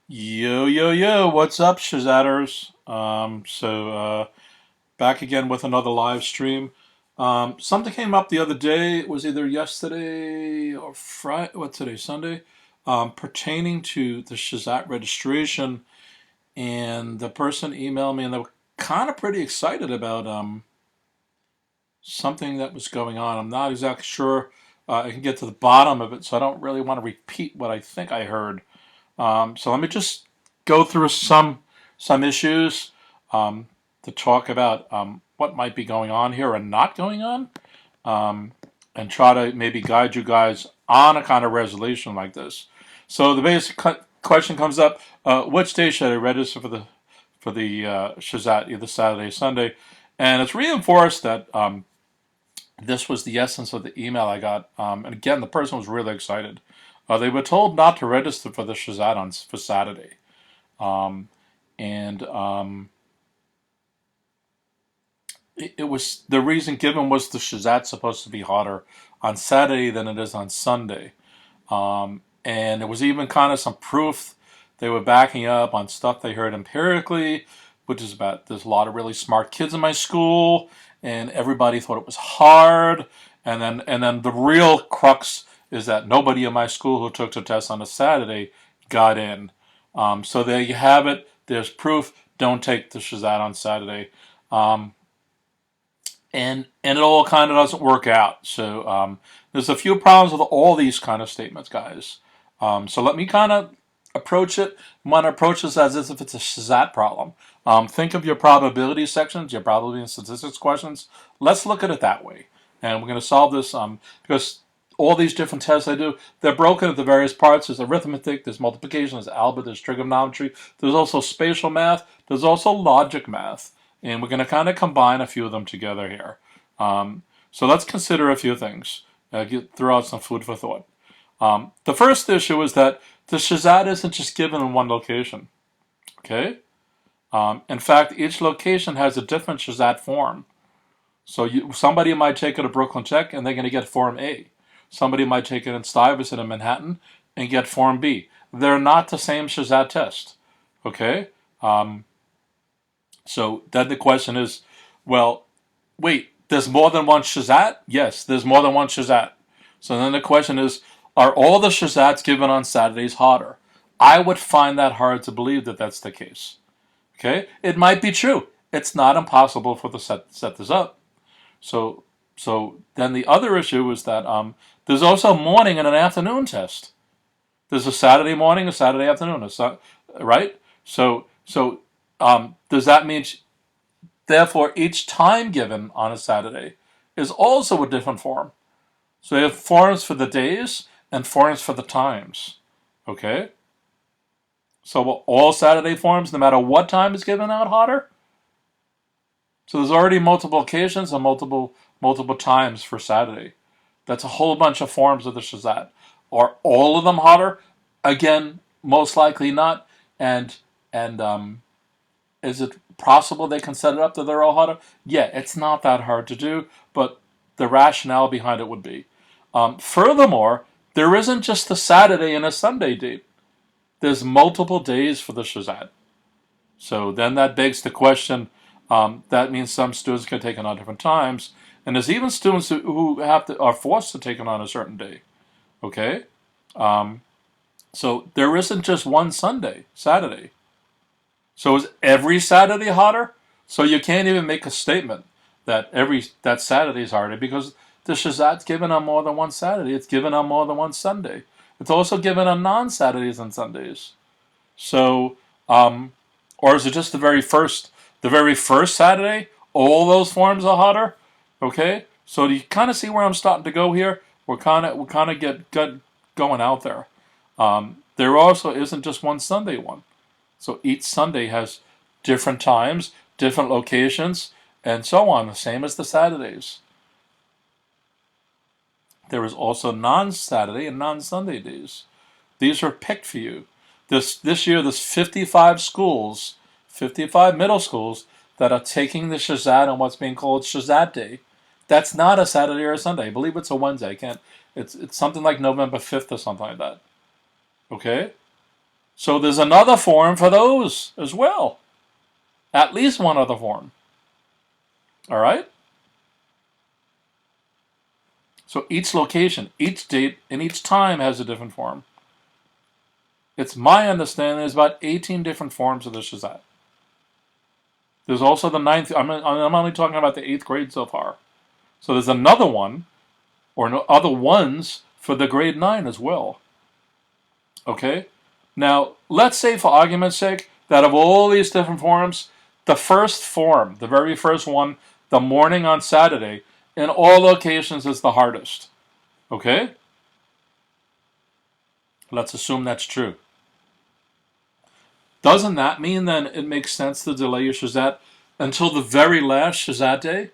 Yo, yo, yo, what's up, Shazatters? Back again with another live stream. Something came up the other day, it was either yesterday or Friday, what today, Sunday, pertaining to the SHSAT registration, and the person emailed me and they were kind of pretty excited about something that was going on. I'm not exactly sure I can get to the bottom of it, so I don't really want to repeat what I think I heard. So let me just go through some issues to talk about what might be going on here and not going on, and try to maybe guide you guys on a kind of resolution like this. So the basic question comes up: which day should I register for the SHSAT, either Saturday or Sunday? And it's reinforced that this was the essence of the email I got. And again, the person was really excited. They were told not to register for the SHSAT for Saturday. It was the reason given was the SHSAT's supposed to be harder on Saturday than it is on Sunday. And there was even kind of some proof they were backing up on stuff they heard empirically, which is about there's a lot of really smart kids in my school, and everybody thought it was hard. And then the real crux is that nobody in my school who took the test on a Saturday got in. So there you have it. There's proof. Don't take the SHSAT on Saturday. And it all kind of doesn't work out. So there's a few problems with all these kind of statements, guys. So let me kind of approach it. I want to approach this as if it's a SHSAT problem. Think of your probability sections, your probability and statistics questions. Let's look at it that way. And we're going to solve this because all these different tests I do, they're broken into various parts. There's arithmetic, there's multiplication, there's algebra, there's trigonometry. There's also spatial math. There's also logic math. And we're going to kind of combine a few of them together here. So let's consider a few things. Throw out some food for thought. The first issue is that the SHSAT isn't just given in one location. Okay? In fact, each location has a different SHSAT form. So somebody might take it to Brooklyn Tech and they're going to get Form A. Somebody might take it in Stuyvesant in Manhattan and get Form B. They're not the same SHSAT test. Okay? So then the question is, well, wait, there's more than one SHSAT? Yes, there's more than one SHSAT. So then the question is, are all the SHSATs given on Saturdays harder? I would find that hard to believe that that's the case. Okay? It might be true. It's not impossible for the set this up. So then the other issue is that there's also a morning and an afternoon test. There's a Saturday morning, a Saturday afternoon, right? So does that mean, therefore, each time given on a Saturday is also a different form? So they have forms for the days and forms for the times. Okay? So will all Saturday forms, no matter what time is given out, harder? So there's already multiple occasions and multiple times for Saturday. That's a whole bunch of forms of the SHSAT. Are all of them harder? Again, most likely not. And is it possible they can set it up that they're all harder? Yeah, it's not that hard to do, but the rationale behind it would be. Furthermore, there isn't just a Saturday and a Sunday date. There's multiple days for the SHSAT. So then that begs the question, that means some students can take it on different times, and there's even students who are forced to take it on a certain day. Okay? So there isn't just one Saturday. So is every Saturday harder? So you can't even make a statement that that Saturday is harder because the SHSAT's given on more than one Saturday. It's given on more than one Sunday. It's also given on non-Saturdays and Sundays. So, or is it just the very first Saturday? All those forms are harder. Okay. So do you kind of see where I'm starting to go here? We're kind of get going out there. There also isn't just one Sunday one. So each Sunday has different times, different locations, and so on, the same as the Saturdays. There is also non-Saturday and non-Sunday days. These are picked for you. This year, there's 55 schools, 55 middle schools that are taking the SHSAT on what's being called SHSAT Day. That's not a Saturday or a Sunday. I believe it's a Wednesday. It's something like November 5th or something like that. Okay? So there's another form for those as well. At least one other form. All right? So each location, each date, and each time has a different form. It's my understanding there's about 18 different forms of the SHSAT. There's also the ninth. I'm only talking about the 8th grade so far. So there's another one, or no, other ones for the grade 9 as well. Okay? Now, let's say for argument's sake that of all these different forms, the first form, the very first one, the morning on Saturday, in all locations is the hardest. Okay? Let's assume that's true. Doesn't that mean then it makes sense to delay your SHSAT until the very last SHSAT day?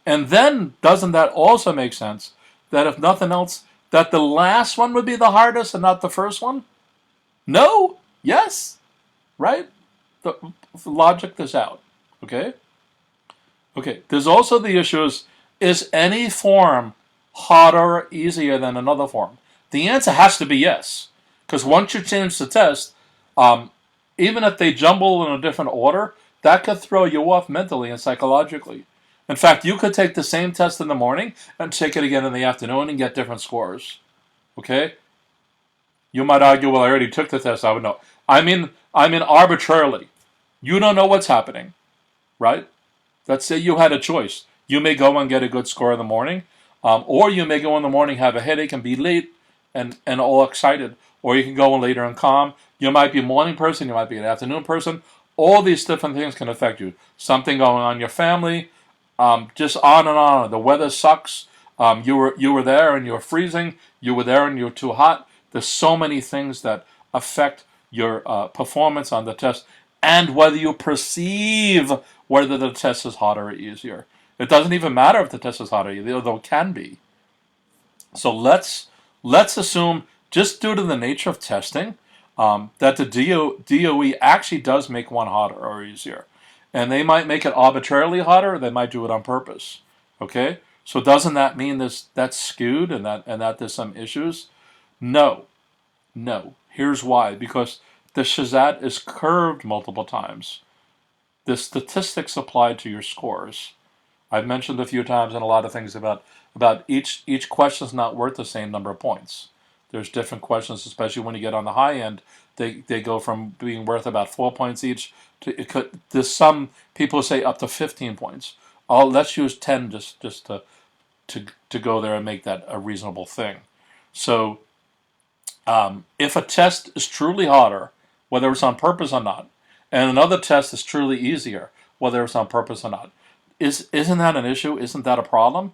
And then doesn't that also make sense that if nothing else, that the last one would be the hardest and not the first one? No? Yes? Right? The logic this out. Okay? Okay. There's also the issue is any form harder or easier than another form? The answer has to be yes. Because once you change the test, even if they jumble in a different order, that could throw you off mentally and psychologically. In fact, you could take the same test in the morning and take it again in the afternoon and get different scores. Okay? You might argue, well, I already took the test. I would know. I mean arbitrarily. You don't know what's happening, right? Let's say you had a choice. You may go and get a good score in the morning, or you may go in the morning, have a headache, and be late and all excited. Or you can go in later and calm. You might be a morning person. You might be an afternoon person. All these different things can affect you. Something going on in your family, just on and on. The weather sucks. You were there and you were freezing. You were there and you were too hot. There's so many things that affect your performance on the test and whether you perceive whether the test is harder or easier. It doesn't even matter if the test is harder, although it can be. So let's assume, just due to the nature of testing, that the DOE actually does make one harder or easier. And they might make it arbitrarily harder, or they might do it on purpose. Okay? So doesn't that mean that's skewed and that there's some issues? No. Here's why. Because the SHSAT is curved multiple times. The statistics applied to your scores. I've mentioned a few times in a lot of things about each question is not worth the same number of points. There's different questions, especially when you get on the high end. They go from being worth about 4 points each to there's some people say up to 15 points. Let's use 10 just to go there and make that a reasonable thing. So if a test is truly harder, whether it's on purpose or not, and another test is truly easier, whether it's on purpose or not, isn't that an issue? Isn't that a problem?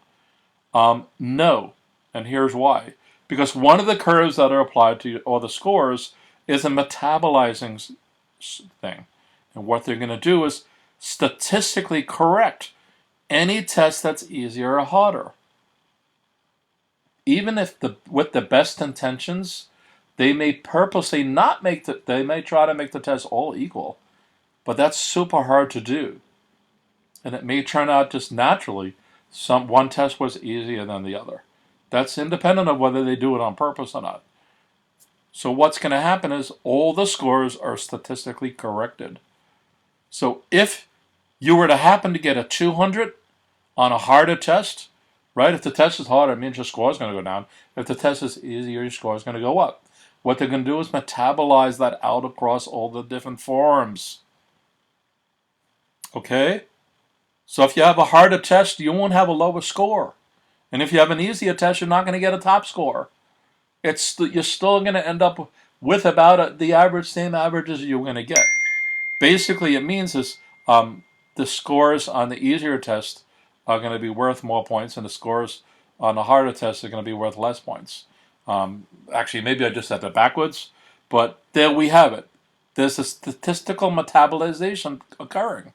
No, and here's why. Because one of the curves that are applied to all the scores is a metabolizing thing. And what they're going to do is statistically correct any test that's easier or harder. Even if with the best intentions, they may purposely not make they may try to make the test all equal. But that's super hard to do. And it may turn out just naturally one test was easier than the other. That's independent of whether they do it on purpose or not. So what's going to happen is all the scores are statistically corrected. So if you were to happen to get a 200 on a harder test, right? If the test is harder, it means your score is going to go down. If the test is easier, your score is going to go up. What they're going to do is metabolize that out across all the different forms. Okay? So if you have a harder test, you won't have a lower score. And if you have an easier test, you're not going to get a top score. You're still going to end up with about the same averages you're going to get. Basically, it means is the scores on the easier test are going to be worth more points, and the scores on the harder test are going to be worth less points. Actually, maybe I just said that backwards, but there we have it. There's a statistical metabolization occurring.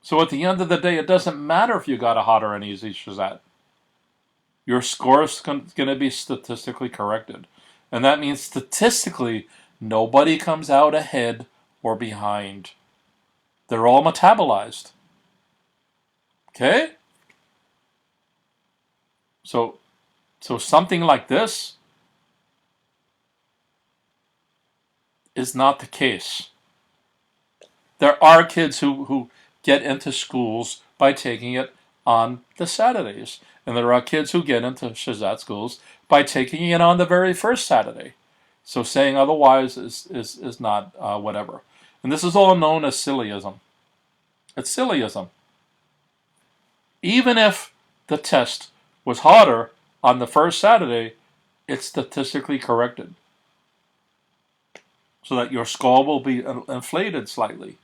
So at the end of the day, it doesn't matter if you got a hot or an easy SHSAT. Your score is going to be statistically corrected. And that means statistically, nobody comes out ahead or behind. They're all metabolized. Okay? So something like this, is not the case. There are kids who get into schools by taking it on the Saturdays. And there are kids who get into SHSAT schools by taking it on the very first Saturday. So saying otherwise is not whatever. And this is all known as sillyism. It's sillyism. Even if the test was harder on the first Saturday, it's statistically corrected so that your score will be inflated slightly.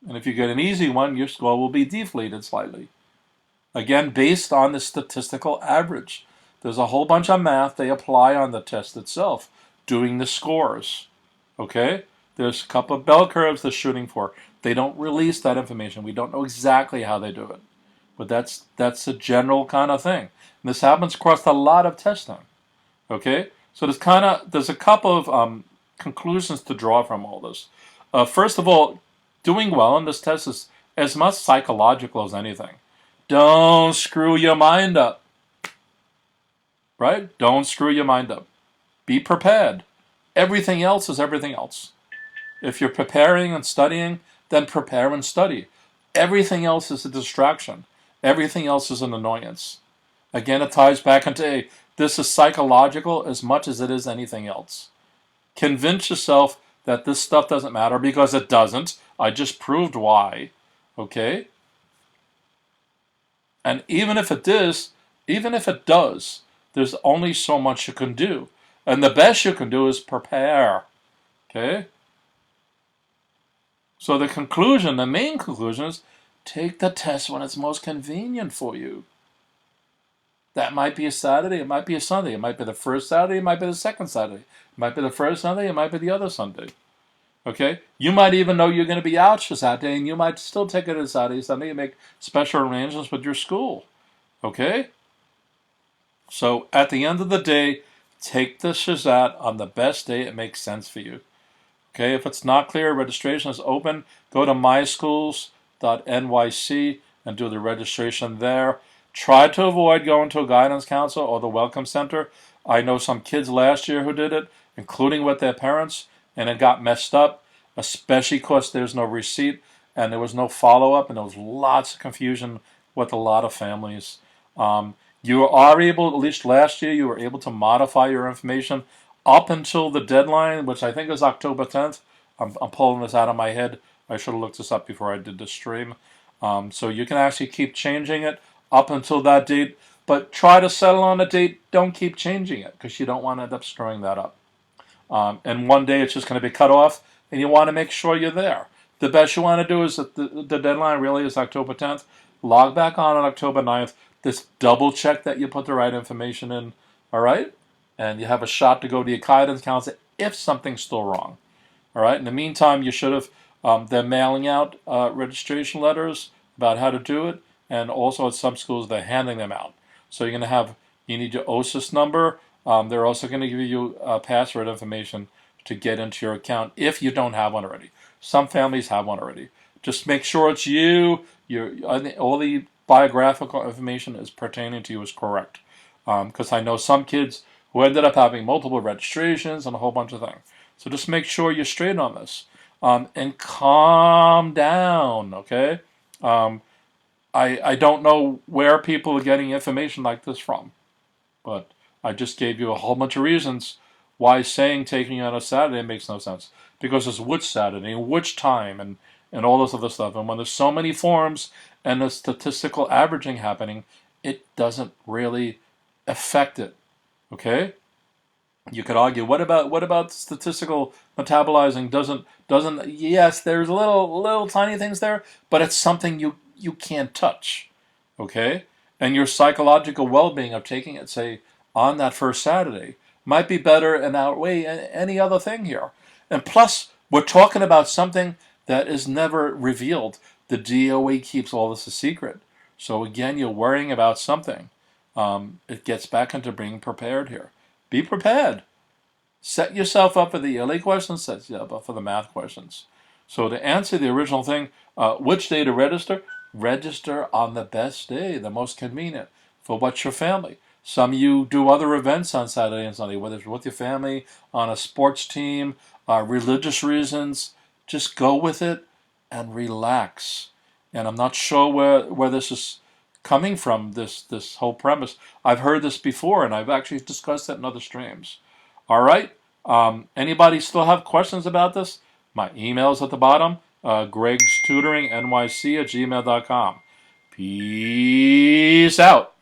And if you get an easy one, your score will be deflated slightly. Again, based on the statistical average. There's a whole bunch of math they apply on the test itself, doing the scores. Okay? There's a couple of bell curves they're shooting for. They don't release that information. We don't know exactly how they do it. But that's a general kind of thing. And this happens across a lot of testing. Okay? So there's a couple of conclusions to draw from all this. First of all, doing well on this test is as much psychological as anything. Don't screw your mind up. Right? Don't screw your mind up. Be prepared. Everything else is everything else. If you're preparing and studying, then prepare and study. Everything else is a distraction. Everything else is an annoyance. Again, it ties back into this is psychological as much as it is anything else. Convince yourself that this stuff doesn't matter because it doesn't. I just proved why. Okay? And even if it does, there's only so much you can do. And the best you can do is prepare. Okay? So the main conclusion is take the test when it's most convenient for you. That might be a Saturday, it might be a Sunday, it might be the first Saturday, it might be the second Saturday, it might be the first Sunday, it might be the other Sunday. Okay? You might even know you're going to be out for Saturday, and you might still take it as Saturday, Sunday, and make special arrangements with your school. Okay? So at the end of the day, take the SHSAT on the best day it makes sense for you. Okay? If it's not clear, registration is open. Go to myschools.nyc and do the registration there. Try to avoid going to a guidance counselor or the welcome center. I know some kids last year who did it, including with their parents, and it got messed up, especially because there's no receipt and there was no follow-up, and there was lots of confusion with a lot of families. You are able, at least last year, you were able to modify your information up until the deadline, which I think is October 10th. I'm pulling this out of my head. I should have looked this up before I did the stream. So you can actually keep changing it up until that date, but try to settle on a date. Don't keep changing it because you don't want to end up screwing that up. And one day it's just going to be cut off, and you want to make sure you're there. The best you want to do is that the deadline really is October 10th. Log back on October 9th. Just double check that you put the right information in, all right? And you have a shot to go to your guidance counselor if something's still wrong, all right? In the meantime, you should have, they're mailing out registration letters about how to do it, and also at some schools they're handing them out. So you need your OSIS number. They're also going to give you password information to get into your account if you don't have one already. Some families have one already. Just make sure it's you. All the biographical information is pertaining to you is correct. Because I know some kids who ended up having multiple registrations and a whole bunch of things. So just make sure you're straight on this. And calm down, okay? I don't know where people are getting information like this from, but I just gave you a whole bunch of reasons why saying taking on a Saturday makes no sense. Because it's which Saturday, and which time, and all this other stuff. And when there's so many forms and the statistical averaging happening, it doesn't really affect it. Okay? You could argue, what about statistical metabolizing? Doesn't yes, there's little tiny things there, but it's something you can't touch. Okay? And your psychological well-being of taking it, say, on that first Saturday might be better and outweigh any other thing here. And plus, we're talking about something that is never revealed. The DOE keeps all this a secret. So again, you're worrying about something. It gets back into being prepared here. Be prepared. Set yourself up for the ELA questions, set yourself up for the math questions. So to answer the original thing, which day to register? Register on the best day, the most convenient for what's your family. Some of you do other events on Saturday and Sunday, whether it's with your family, on a sports team, Religious reasons, just go with it and relax. And I'm not sure where this is coming from, this whole premise. I've heard this before, and I've actually discussed it in other streams. All right? Anybody still have questions about this? My email's at the bottom, GregsTutoringNYC@gmail.com. Peace out.